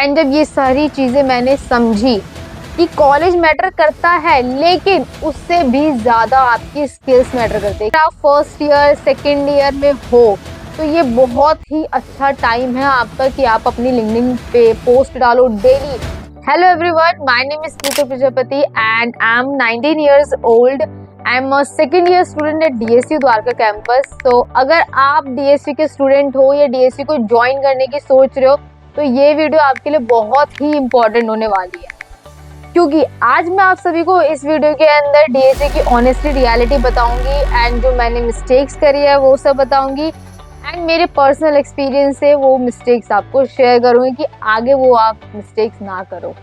And जब ये सारी चीजें मैंने समझी कि कॉलेज मैटर करता है, लेकिन उससे भी ज्यादा आपकी स्किल्स मैटर करते हैं। आप फर्स्ट ईयर सेकेंड ईयर में हो तो ये बहुत ही अच्छा टाइम है आपका कि आप अपनी लिंक्डइन पे पोस्ट डालो daily. Hello everyone, my name is Preeti Prajapati and I am 19 years old. I am a second year student at DSU Dwarka campus. तो अगर आप DSU के स्टूडेंट हो या DSU को ज्वाइन करने की सोच रहे हो तो ये वीडियो आपके लिए बहुत ही इम्पोर्टेंट होने वाली है, क्योंकि आज मैं आप सभी को इस वीडियो के अंदर DSU की ऑनेस्टली रियलिटी बताऊंगी एंड जो मैंने मिस्टेक्स करी है वो सब बताऊंगी एंड मेरे पर्सनल एक्सपीरियंस से वो मिस्टेक्स आपको शेयर करूंगी कि आगे वो आप मिस्टेक्स ना करो।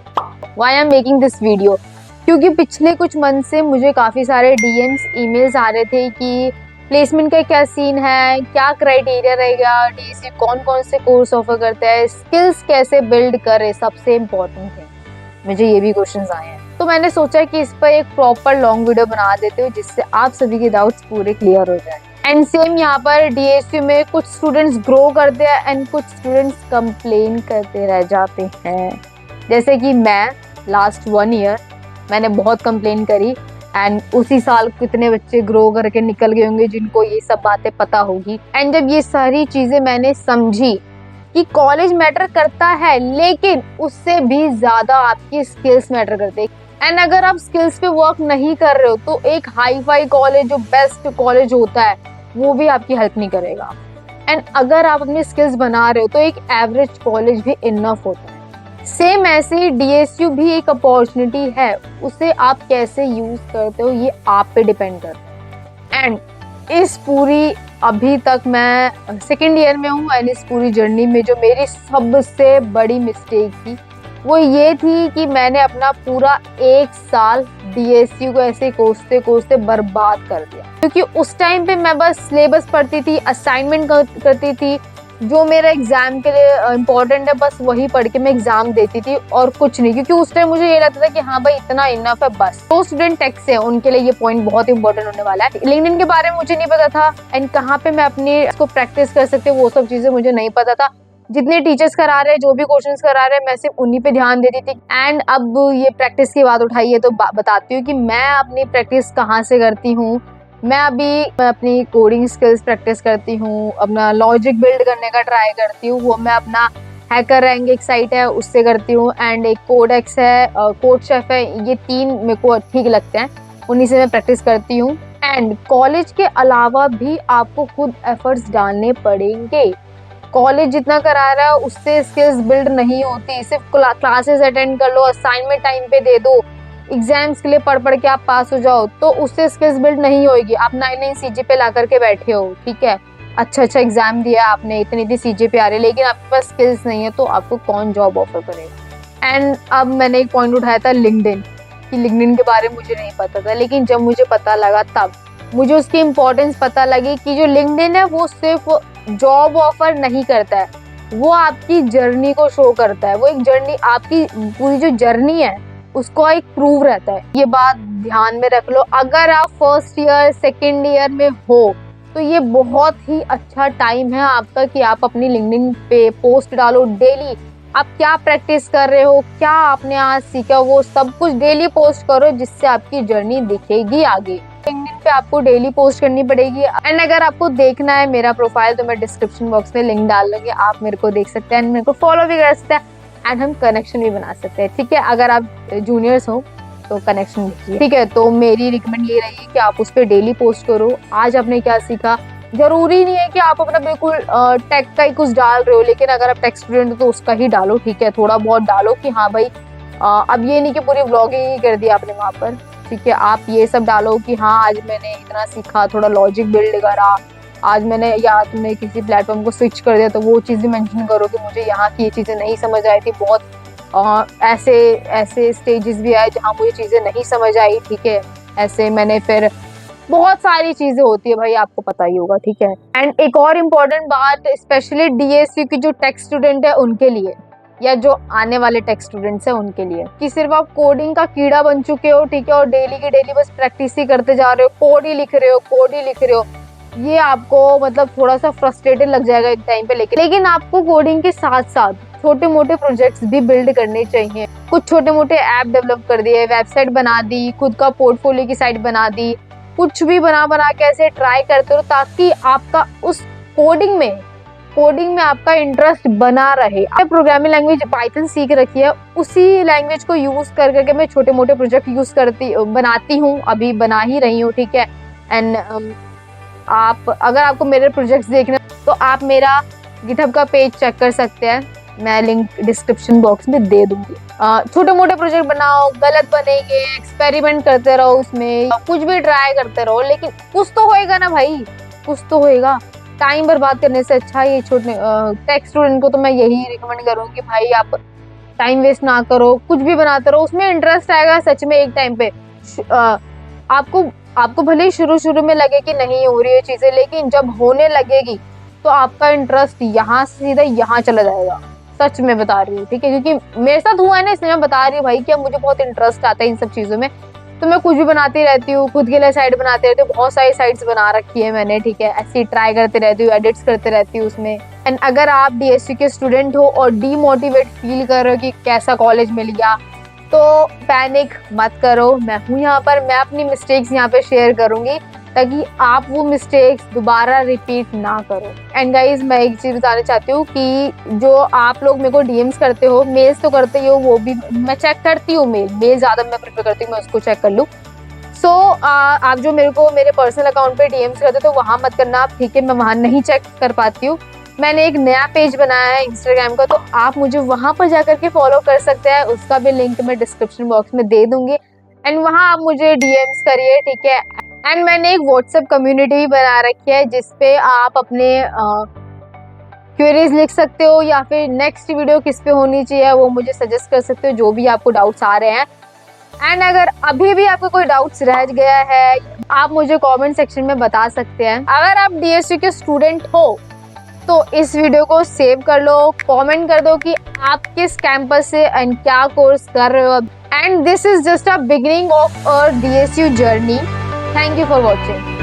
Why I am making this video, क्योंकि पिछले कुछ मंथ से मुझे काफ़ी सारे DMs ईमेल्स आ रहे थे कि प्लेसमेंट का क्या सीन है, क्या क्राइटेरिया रहेगा, DSU कौन कौन से कोर्स ऑफर करता है, स्किल्स कैसे बिल्ड करे, सबसे इम्पोर्टेंट है मुझे ये भी क्वेश्चंस आए हैं। तो मैंने सोचा कि इस पर एक प्रॉपर लॉन्ग वीडियो बना देते हो जिससे आप सभी के डाउट्स पूरे क्लियर हो जाए। एंड सेम यहाँ पर DSU में कुछ स्टूडेंट्स ग्रो करते हैं एंड कुछ स्टूडेंट्स कंप्लेन करते रह जाते हैं। जैसे कि मैं लास्ट 1 ईयर मैंने बहुत कंप्लेन करी एंड उसी साल कितने बच्चे ग्रो करके निकल गए होंगे जिनको ये सब बातें पता होगी। एंड जब ये सारी चीजें मैंने समझी कि कॉलेज मैटर करता है, लेकिन उससे भी ज्यादा आपकी स्किल्स मैटर करते हैं। एंड अगर आप स्किल्स पे वर्क नहीं कर रहे हो तो एक हाई फाई कॉलेज जो बेस्ट कॉलेज होता है वो भी आपकी हेल्प नहीं करेगा। एंड अगर आप अपनी स्किल्स बना रहे हो तो एक एवरेज कॉलेज भी इनफ होता है। सेम ऐसे ही DSU भी एक अपॉर्चुनिटी है, उसे आप कैसे यूज करते हो ये आप पे डिपेंड करता है। एंड इस पूरी अभी तक मैं सेकेंड ईयर में हूँ एंड इस पूरी जर्नी में जो मेरी सबसे बड़ी मिस्टेक थी वो ये थी कि मैंने अपना पूरा 1 साल DSU को ऐसे कोसते कोसते बर्बाद कर दिया। क्योंकि उस टाइम पे मैं बस सिलेबस पढ़ती थी, असाइनमेंट करती थी, जो मेरा एग्जाम के लिए इम्पोर्टेंट है बस वही पढ़ के मैं एग्जाम देती थी और कुछ नहीं। क्योंकि उस टाइम मुझे ये लगता था कि हाँ भाई इतना इनफ है बस। तो स्टूडेंट टेक से उनके लिए ये पॉइंट बहुत इंपॉर्टेंट होने वाला है। लिंक्डइन के बारे में मुझे नहीं पता था एंड कहाँ पे मैं अपनी इसको प्रैक्टिस कर सकती हूँ वो सब चीजें मुझे नहीं पता था। जितने टीचर्स करा रहे हैं, जो भी क्वेश्चंस करा रहे हैं, मैं सिर्फ उन्हीं पे ध्यान देती थी। एंड अब ये प्रैक्टिस की बात उठाई है तो बताती हूँ कि मैं अपनी प्रैक्टिस कहाँ से करती हूँ। मैं अपनी कोडिंग स्किल्स प्रैक्टिस करती हूँ, अपना लॉजिक बिल्ड करने का ट्राई करती हूँ, वो मैं अपना हैकर रैंक एक साइट है उससे करती हूँ एंड एक कोडेक्स है, कोड शेफ है, ये 3 मेरे को ठीक लगते हैं, उन्हीं से मैं प्रैक्टिस करती हूँ। एंड कॉलेज के अलावा भी आपको खुद एफर्ट्स डालने पड़ेंगे। कॉलेज जितना करा रहा है उससे स्किल्स बिल्ड नहीं होती। सिर्फ क्लासेस अटेंड कर लो, असाइनमेंट टाइम पे दे दो, एग्जाम्स के लिए पढ़ के आप पास हो जाओ तो उससे स्किल्स बिल्ड नहीं होगी। आप 9 CGPA ला करके बैठे हो, ठीक है, अच्छा एग्जाम दिया आपने, इतनी CGPA आ रही है, लेकिन आपके पास स्किल्स नहीं है तो आपको कौन जॉब ऑफर करेगा। एंड अब मैंने एक पॉइंट उठाया था लिंक्डइन, कि लिंक्डइन के बारे में मुझे नहीं पता था, लेकिन जब मुझे पता लगा तब मुझे उसकी इम्पोर्टेंस पता लगी कि जो लिंक्डइन है वो सिर्फ जॉब ऑफर नहीं करता है, वो आपकी जर्नी को शो करता है। वो एक जर्नी, आपकी पूरी जो जर्नी है उसको एक प्रूव रहता है। ये बात ध्यान में रख लो। अगर आप फर्स्ट ईयर सेकेंड ईयर में हो तो ये बहुत ही अच्छा टाइम है आपका कि आप अपनी लिंक्डइन पे पोस्ट डालो डेली। आप क्या प्रैक्टिस कर रहे हो, क्या आपने आज सीखा, वो सब कुछ डेली पोस्ट करो जिससे आपकी जर्नी दिखेगी आगे। लिंक्डइन पे आपको डेली पोस्ट करनी पड़ेगी। एंड अगर आपको देखना है मेरा प्रोफाइल तो मैं डिस्क्रिप्शन बॉक्स में लिंक डाल दूंगी, आप मेरे को देख सकते हैं एंड मेरे को फॉलो भी कर सकते हैं एंड हम कनेक्शन भी बना सकते हैं, ठीक है। अगर आप जूनियर्स हो तो कनेक्शन कीजिए, ठीक है। तो मेरी रिकमेंड ये रही कि आप उस पर डेली पोस्ट करो। आज आपने क्या सीखा, जरूरी नहीं है कि आप अपना बिल्कुल टेक का ही कुछ डाल रहे हो, लेकिन अगर आप टेक स्टूडेंट हो तो उसका ही डालो, ठीक है। थोड़ा बहुत डालो कि हाँ भाई अब ये नहीं कि पूरी व्लॉगिंग ही कर दी आपने वहाँ पर, ठीक है। आप ये सब डालो कि हाँ आज मैंने इतना सीखा, थोड़ा लॉजिक बिल्ड करा, आज मैंने, या तुमने किसी प्लेटफॉर्म को स्विच कर दिया तो वो चीज़ भी मेंशन करो कि मुझे यहाँ की ये चीज़ें नहीं समझ आई थी। बहुत ऐसे स्टेजेस भी आए जहाँ मुझे चीज़ें नहीं समझ आई, ठीक है। ऐसे मैंने फिर बहुत सारी चीज़ें होती है भाई, आपको पता ही होगा, ठीक है। एंड एक और इम्पोर्टेंट बात स्पेशली DSU की जो टेक स्टूडेंट है उनके लिए, या जो आने वाले टेक स्टूडेंट्स हैं उनके लिए, कि सिर्फ आप कोडिंग का कीड़ा बन चुके हो, ठीक है, और डेली की डेली बस प्रैक्टिस ही करते जा रहे हो, कोड ही लिख रहे हो, ये आपको मतलब थोड़ा सा फ्रस्ट्रेटेड लग जाएगा एक टाइम पे। लेकिन आपको कोडिंग के साथ साथ छोटे मोटे प्रोजेक्ट्स भी बिल्ड करने चाहिए। कुछ छोटे मोटे ऐप डेवलप कर दिए, वेबसाइट बना दी, खुद का पोर्टफोलियो की साइट बना दी, कुछ भी बना के ऐसे ट्राई करते रहो ताकि आपका उस कोडिंग में आपका इंटरेस्ट बना रहे। प्रोग्रामिंग लैंग्वेज पाइथन सीख रखी है, उसी लैंग्वेज को यूज कर करके मैं छोटे मोटे प्रोजेक्ट बनाती हूँ, अभी बना ही रही हूँ, ठीक है। एंड अगर आपको मेरे प्रोजेक्ट्स देखने तो आप मेरा गिटहब का पेज चेक कर सकते हैं, मैं लिंक डिस्क्रिप्शन बॉक्स में दे दूंगी। छोटे मोटे प्रोजेक्ट बनाओ, गलत बनेंगे, एक्सपेरिमेंट करते रहो, उसमें कुछ भी ट्राई करते रहो, लेकिन कुछ तो होएगा ना भाई, कुछ तो होएगा। टाइम बर्बाद करने से अच्छा ये छोटे टेक स्टूडेंट को तो मैं यही रिकमेंड करूँगी कि भाई आप टाइम वेस्ट ना करो, कुछ भी बनाते रहो, उसमें इंटरेस्ट आएगा सच में एक टाइम पे। आपको भले ही शुरू में लगे कि नहीं हो रही है चीजें, लेकिन जब होने लगेगी तो आपका इंटरेस्ट यहाँ से सीधा यहाँ चला जाएगा, सच में बता रही हूँ, ठीक है। क्योंकि मेरे साथ हुआ है ना, इसलिए मैं बता रही हूँ भाई कि अब मुझे बहुत इंटरेस्ट आता है इन सब चीजों में, तो मैं कुछ भी बनाती रहती हूँ, खुद के लिए साइट बनाती रहती हूँ, बहुत सारी साइट्स बना रखी है मैंने, ठीक है। ऐसे ट्राई करते रहती हूँ, एडिट्स करते रहती हूँ उसमें। एंड अगर आप डीएसयू के स्टूडेंट हो और डीमोटिवेट फील कर रहे हो कि कैसा कॉलेज मिल गया, तो पैनिक मत करो, मैं हूँ यहाँ पर, मैं अपनी मिस्टेक्स यहाँ पे शेयर करूंगी ताकि आप वो मिस्टेक्स दोबारा रिपीट ना करो। एंड गाइज मैं एक चीज बताना चाहती हूँ कि जो आप लोग मेरे को डीएम्स करते हो, मेल्स तो करते ही हो, वो भी मैं चेक करती हूँ, मेल ज्यादा मैं प्रेफर करती हूँ, मैं उसको चेक कर लूँ। सो आप जो मेरे को मेरे पर्सनल अकाउंट पे डीएम्स करते हो तो वहां मत करना आप, ठीक है, मैं वहां नहीं चेक कर पाती हूँ। मैंने एक नया पेज बनाया है इंस्टाग्राम का, तो आप मुझे वहां पर जाकर के फॉलो कर सकते हैं, उसका भी लिंक मैं डिस्क्रिप्शन बॉक्स में दे दूंगी। एंड वहां आप मुझे डीएम्स करिए, ठीक है। एंड मैंने एक व्हाट्सएप कम्युनिटी भी बना रखी है जिसपे आप अपने क्वेरीज लिख सकते हो, या फिर नेक्स्ट वीडियो किस पे होनी चाहिए वो मुझे सजेस्ट कर सकते हो, जो भी आपको डाउट्स आ रहे हैं। एंड अगर अभी भी आपको कोई डाउट्स रह गया है, आप मुझे कमेंट सेक्शन में बता सकते हैं। अगर आप डीएसयू के स्टूडेंट हो तो इस वीडियो को सेव कर लो, कमेंट कर दो कि आप किस कैंपस से एंड क्या कोर्स कर रहे हो। And this is just a beginning of our DSU journey. Thank you for watching.